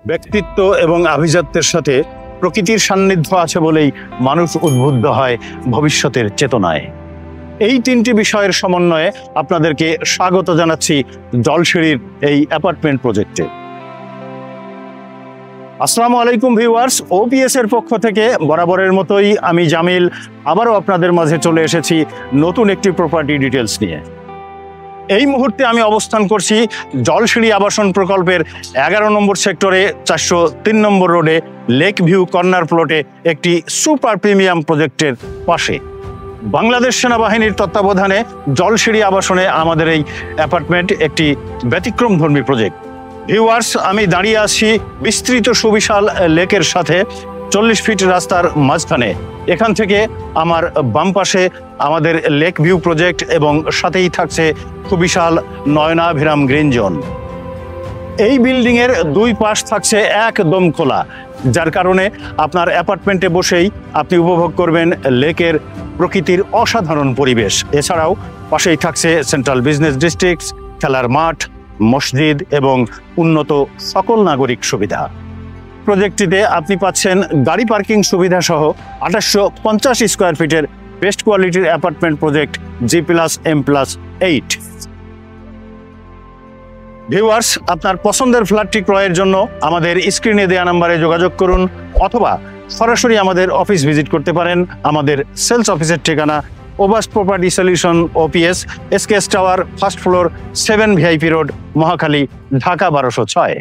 ব্যক্তিত্ব এবং আভিজাত্যের সাথে প্রকৃতির সান্নিধ্য আছে বলেই মানুষ উদ্বুদ্ধ হয় ভবিষ্যতের চেতনায়। এই তিনটি বিষয়ের সমন্বয়ে আপনাদেরকে স্বাগত জানাচ্ছি জলসিঁড়ির এই অ্যাপার্টমেন্ট প্রজেক্টে। আসসালামু আলাইকুম ভিউয়ার্স, ওপিএস এর পক্ষ থেকে বরাবরের মতোই আমি জামিল আবারও আপনাদের মাঝে চলে এসেছি নতুন একটি প্রপার্টি ডিটেলস নিয়ে। এই মুহূর্তে আমি অবস্থান করছি জলসিঁড়ি আবাসন প্রকল্পের 11 নম্বর সেক্টরে 403 নম্বর রোডে লেক ভিউ কর্নার প্লটে একটি সুপার প্রিমিয়াম প্রজেক্টের পাশে। বাংলাদেশ সেনাবাহিনীর তত্ত্বাবধানে জলসিঁড়ি আবাসনে আমাদের এই অ্যাপার্টমেন্ট একটি ব্যতিক্রমধর্মী প্রজেক্ট। ভিউয়ার্স, আমি দাঁড়িয়ে আছি বিস্তৃত সুবিশাল লেকের সাথে 40 ফিট রাস্তার মাঝখানে। এখান থেকে আমার বাম পাশে আমাদের লেক ভিউ প্রজেক্ট এবং সাথেই থাকছে সুবিশাল নয়নাভিরাম গ্রিন জোন। এই বিল্ডিংয়ের দুই পাশ থাকছে একদম খোলা, যার কারণে আপনার অ্যাপার্টমেন্টে বসেই আপনি উপভোগ করবেন লেকের প্রকৃতির অসাধারণ পরিবেশ। এছাড়াও পাশেই থাকছে সেন্ট্রাল বিজনেস ডিস্ট্রিক্ট, খেলার মাঠ, মসজিদ এবং উন্নত সকল নাগরিক সুবিধা। প্রজেক্টটিতে আপনি পাচ্ছেন গাড়ি পার্কিং সুবিধা সহ 2850 স্কোয়ার ফিটের বেস্ট কোয়ালিটির অ্যাপার্টমেন্ট প্রজেক্ট G+M+8। ভিউয়ার্স, আপনার পছন্দের ফ্ল্যাটটি ক্রয়ের জন্য আমাদের স্ক্রিনে দেওয়া নম্বরে যোগাযোগ করুন অথবা সরাসরি আমাদের অফিস ভিজিট করতে পারেন। আমাদের সেলস অফিসের ঠিকানা ওবাস্ট প্রপার্টি সলিউশন ওপিএস, SKS tower, first floor, 7 VIP road, Mohakhali, Dhaka 1206।